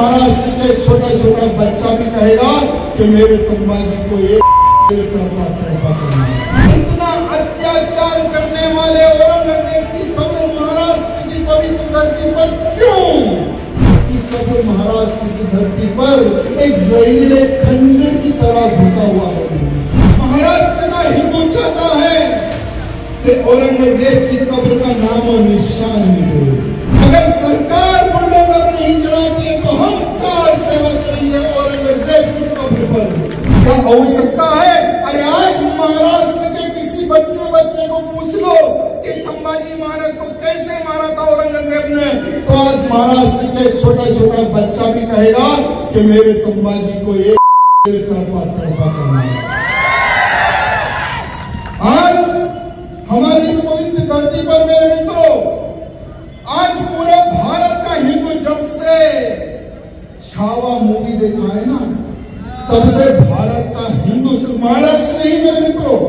महाराष्ट्र के छोटा छोटा बच्चा भी कहेगा कि मेरे संभाजी को ये तड़पा करना। इतना अत्याचार करने वाले औरंगजेब की खबर महाराष्ट्र की पवित्र धरती पर क्यों? उसकी खबर महाराष्ट्र की धरती पर एक जहरीले खंजर की तरह घुसा हुआ है। महाराष्ट्र का हिंदू चाहता है कि औरंगजेब की कब्र का नाम और निशान मिटे। अगर सरकार बुलडोजर नहीं चलाती है तो हम कार सेवा करेंगे औरंगजेब की कब्र पर। क्या आवश्यकता है? अरे आज महाराष्ट्र के किसी बच्चे को पूछ लो कि संभाजी महाराज को कैसे मारा था औरंगजेब ने, तो आज महाराष्ट्र के छोटा छोटा बच्चा भी कहेगा कि मेरे संभाजी को ये तड़पा करना। आज हमारी इस पवित्र धरती पर मेरे मित्रों, आज पूरे भारत का हिंदू जब से छावा मूवी देखा है ना, तब से भारत का हिंदू, सिर्फ महाराष्ट्र नहीं मेरे मित्रों,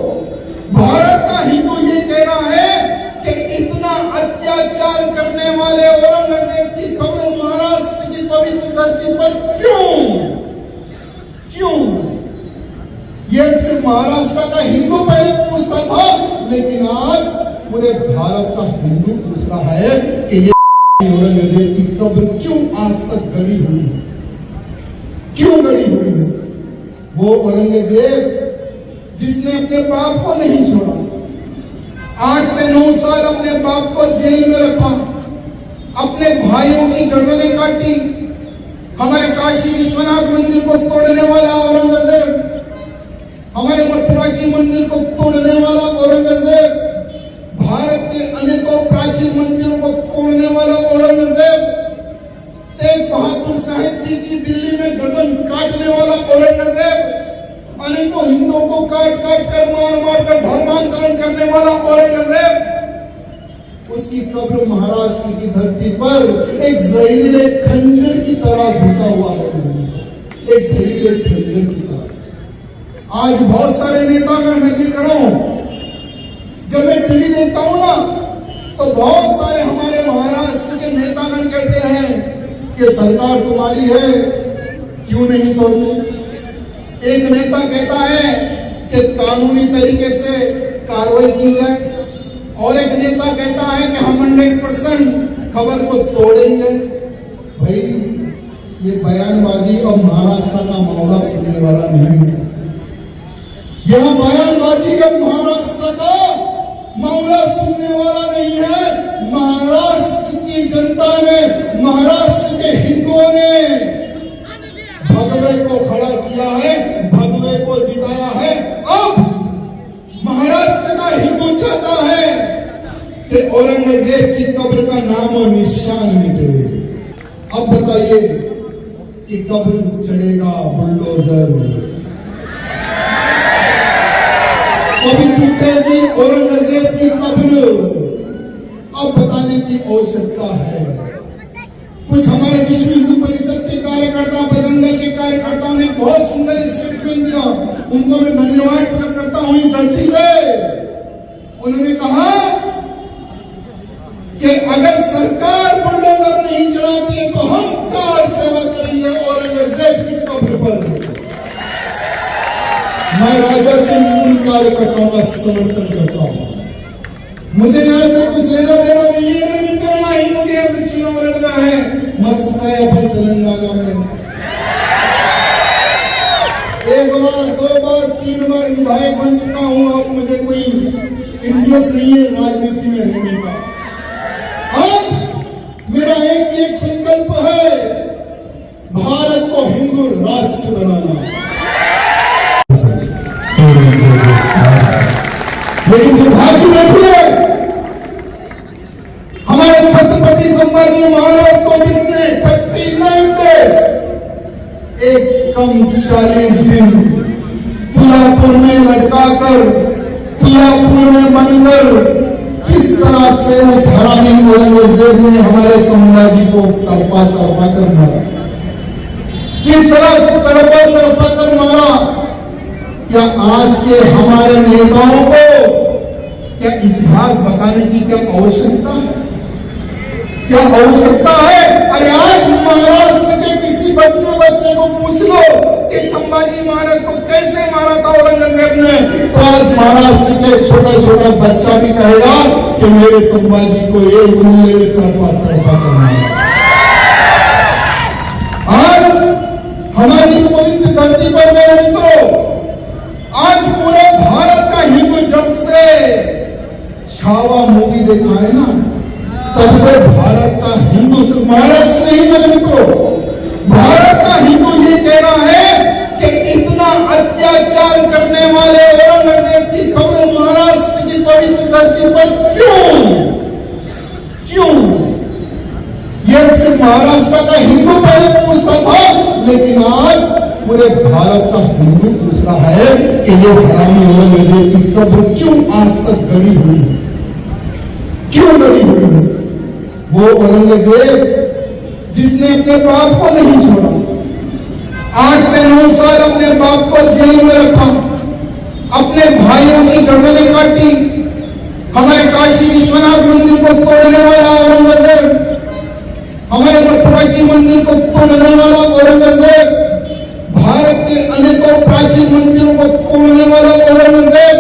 भारत का हिंदू ये कह रहा है कि इतना अत्याचार करने वाले औरंगजेब की खबर महाराष्ट्र की पवित्र धरती पर क्यों? ये सिर्फ महाराष्ट्र का हिंदू पहले पूछता था, लेकिन आज पूरे भारत का हिंदू पूछ रहा है कि ये औरंगजेब की कब्र क्यों आज तक गड़ी हुई है? क्यों गड़ी हुई है? वो औरंगजेब जिसने अपने बाप को नहीं छोड़ा, 8 से 9 साल अपने बाप को जेल में रखा, अपने भाइयों की गर्दनें काटी, हमारे काशी विश्वनाथ मंदिर को तोड़ने वाला औरंगजेब, हमारे मथुरा की मंदिर को तोड़ने वाला औरंगजेब, भारत के अनेकों प्राचीन मंदिरों को तोड़ने वाला औरंगजेब, तेग बहादुर साहेब जी की दिल्ली में गर्दन काटने वाला औरंगजेब, अनेकों हिंदुओं को काट कर मार कर धर्मांतरण करने वाला औरंगजेब, उसकी कब्र महाराष्ट्र की धरती पर एक जहरीले खंजर की तरह घुसा हुआ है। एक जहरीले खंजर की तरह आज बहुत सारे नेतागण, मैं देख रहा हूं, जब मैं टीवी देखता हूं ना, तो बहुत सारे हमारे महाराष्ट्र के नेतागण कहते हैं कि सरकार तुम्हारी है, क्यों नहीं तोड़ते? एक नेता कहता है कि कानूनी तरीके से कार्रवाई की जाए, और एक नेता कहता है कि हम 100% खबर को तोड़ेंगे। भाई ये बयानबाजी और महाराष्ट्र का मामला सुनने वाला नहीं है। यह बयानबाजी अब महाराष्ट्र का मामला सुनने वाला नहीं है। महाराष्ट्र की जनता ने, महाराष्ट्र के हिंदुओं ने भगवे को खड़ा किया है, भगवे को जिताया है। अब महाराष्ट्र का हिंदू चाहता है कि औरंगजेब की कब्र का नाम और निशान मिटे। अब बताइए कि कब्र चढ़ेगा बुलडोजर, कभी टूटेगी औरंगजेब की कब्र। अब बताने की आवश्यकता है। कुछ हमारे विश्व हिंदू परिषद के कार्यकर्ता, बजरंग दल के कार्यकर्ताओं ने बहुत सुंदर स्टेटमेंट दिया, उनको मैं धन्यवाद करता हूं इस धरती से। उन्होंने कहा कि अगर सरकार बुलडोजर नहीं चलाती है तो हम कार सेवा करेंगे औरंगजेब की कब्र पर। मैं राजा सिंह उन कार्यकर्ताओं का समर्थन करता हूं। मुझे यहाँ से कुछ लेना देना नहीं है मेरे मित्रों, ना ही मुझे यहाँ से चुनाव लड़ना है। मस्त है अपन तेलंगाना में 1 बार 2 बार 3 बार विधायक बन चुका हूं। अब मुझे कोई इंटरेस्ट नहीं है राजनीति में रहने का। अब मेरा एक संकल्प है, भारत को हिंदू राष्ट्र बनाना। लेकिन दुर्भाग्य देखिए, हमारे छत्रपति संभाजी महाराज को जिसने 39 डेज, एक कम 40 दिन तुलापुर में लटकाकर, तुलापुर में बनकर, किस तरह से उस हरामी औरंगजेब ने हमारे संभाजी को तड़पा कर मारा, किस तरह से तड़पा कर मारा। क्या आज के हमारे नेताओं को क्या इतिहास बताने की क्या आवश्यकता है? क्या आवश्यकता है? अरे आज महाराष्ट्र के किसी संभाजी महाराज को कैसे मारा था औरंगजेब ने, तो आज महाराष्ट्र के छोटा छोटा बच्चा भी कहेगा कि मेरे संभाजी को ये मुल्ले ने तड़पा तड़पा कर मारा। आज हमारी इस पवित्र धरती पर मेरे मित्रों, आज पूरे भारत का हिंदू जब से छावा मूवी देखा है ना, तब से भारत का हिंदू, सिर्फ महाराष्ट्र नहीं मेरे मित्रों, भारत का हिंदू ये कह रहा है कि इतना अत्याचार करने वाले औरंगजेब की खबर महाराष्ट्र की पवित्र धरती पर क्यों? ये सिर्फ महाराष्ट्र का हिंदू पहले पूछता था, लेकिन आज पूरे भारत का हिंदू पूछ रहा है कि ये हरामी औरंगजेब की कब्र क्यों आज तक गड़ी हुई है, क्यों गड़ी हुई है? वो औरंगजेब जिसने अपने बाप को नहीं छोड़ा, 8 से 9 साल अपने बाप को जेल में रखा, अपने भाइयों की गर्दनें काटी, हमारे काशी विश्वनाथ मंदिर को तोड़ने वाला औरंगजेब, हमारे मथुरा की मंदिर को तोड़ने वाला औरंगजेब, भारत के अनेकों प्राचीन मंदिरों को तोड़ने वाला औरंगजेब,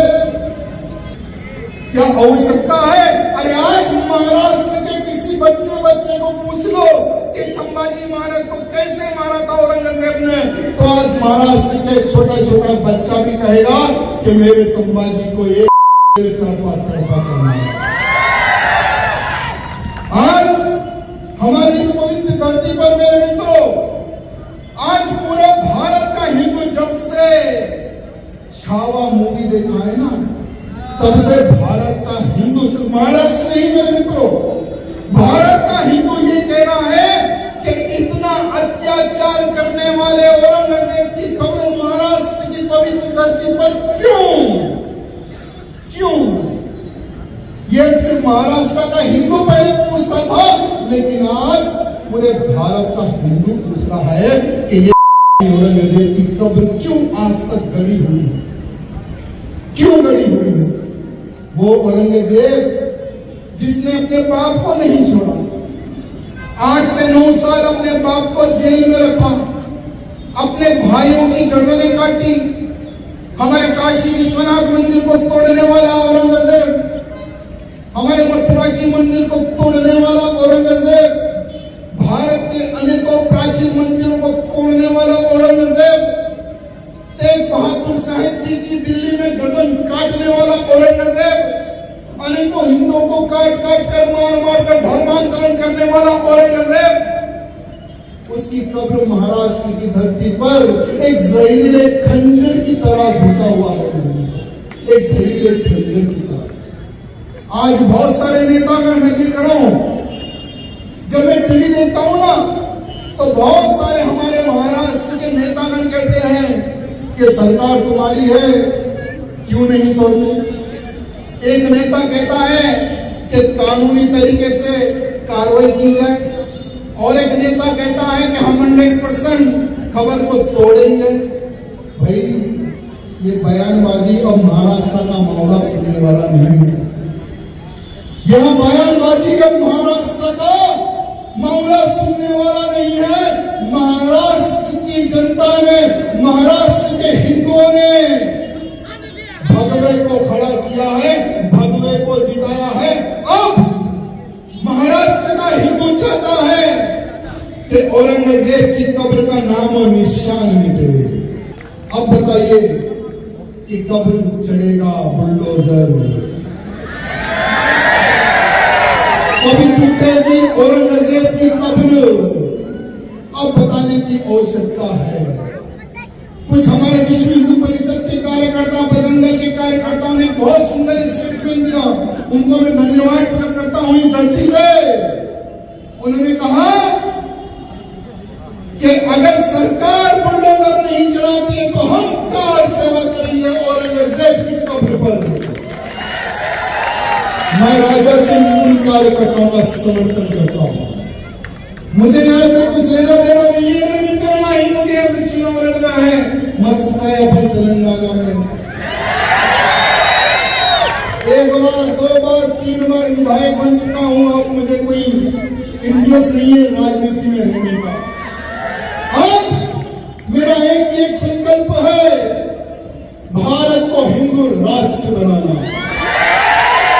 क्या आवश्यकता है? अरे आज महाराष्ट्र के किसी बच्चे को पूछ लो कि संभाजी महाराज को कैसे मारा था औरंगजेब ने, तो आज महाराष्ट्र के छोटा छोटा बच्चा भी कहेगा कि मेरे संभाजी को ये तड़पा तड़पा कर मारा। आज हमारी इस पवित्र धरती पर मेरे मित्रों, आज पूरे भारत का हिंदू जब से छावा मूवी देखा है ना, तब से भारत का हिंदू, सिर्फ महाराष्ट्र नहीं मेरे मित्रों, भारत का हिंदू ये कह रहा है कि इतना अत्याचार करने वाले औरंगजेब की खबर महाराष्ट्र की पवित्र धरती पर क्यों? ये सिर्फ महाराष्ट्र का हिंदू पहले पूछता था, लेकिन आज पूरे भारत का हिंदू पूछ रहा है कि ये औरंगजेब की कब्र क्यों आज तक गड़ी हुई है, क्यों गड़ी हुई है? वो औरंगजेब जिसने अपने बाप को नहीं छोड़ा, 8 से 9 साल अपने बाप को जेल में रखा, अपने भाइयों की गर्दनें काटी, हमारे काशी विश्वनाथ मंदिर को तोड़ने वाला औरंगजेब, हमारे मथुरा की मंदिर को तोड़ने वाला औरंगजेब, भारत के अनेकों प्राचीन मंदिरों को तोड़ने वाला औरंगजेब, तेग बहादुर साहेब जी की दिल्ली में गर्दन काटने वाला औरंगजेब, अनेकों हिंदुओं को काट कर मार कर धर्मांतरण करने वाला औरंगजेब, उसकी कब्र महाराष्ट्र की धरती पर एक जहरीले खंजर की तरह घुसा हुआ है, एक जहरीले खंजर की तरह। आज बहुत सारे नेतागण, मैं देख रहा हूं, जब मैं टीवी देखता हूं ना, तो बहुत सारे हमारे महाराष्ट्र के नेतागण कहते हैं कि सरकार तुम्हारी है, क्यों नहीं तोड़ते? एक नेता कहता है कि कानूनी तरीके से कार्रवाई की जाए, और एक नेता कहता है कि हम 100% खबर को तोड़ेंगे। भाई ये बयानबाजी और महाराष्ट्र का मामला सुनने वाला नहीं है, यह बयानबाजी अब महाराष्ट्र का मामला सुनने वाला नहीं है। महाराष्ट्र की जनता ने, महाराष्ट्र के हिंदुओं ने भगवे को खड़ा किया है, भगवे को जिताया है। अब महाराष्ट्र का हिंदू चाहता है कि औरंगजेब की कब्र का नाम और निशान मिटे। अब बताइए कि कब्र चढ़ेगा बुलडोजर, कभी टूटेगी औरंगजेब की कब्र। अब बताने की आवश्यकता है। कुछ हमारे विश्व हिंदू परिषद के कार्यकर्ता, बजरंग दल के कार्यकर्ताओं ने बहुत सुंदर स्टेटमेंट दिया, उनको मैं धन्यवाद करता हूं इस धरती से। उन्होंने कहा कि अगर सरकार बुलडोजर नहीं चलाती है तो हम कार सेवा करेंगे औरंगजेब की कब्र पर। मैं राजा सिंह उन कार्यकर्ताओं का समर्थन करता हूं। मुझे यहाँ से कुछ लेना देना नहीं है मेरे मित्रों, ना ही मुझे यहाँ से चुनाव लड़ना है। मस्त है अपन तेलंगाना में 1 बार 2 बार 3 बार विधायक बन चुका हूं। अब मुझे कोई इंटरेस्ट नहीं है राजनीति में रहने का। अब मेरा एक संकल्प हिंदू राष्ट्र बनाना।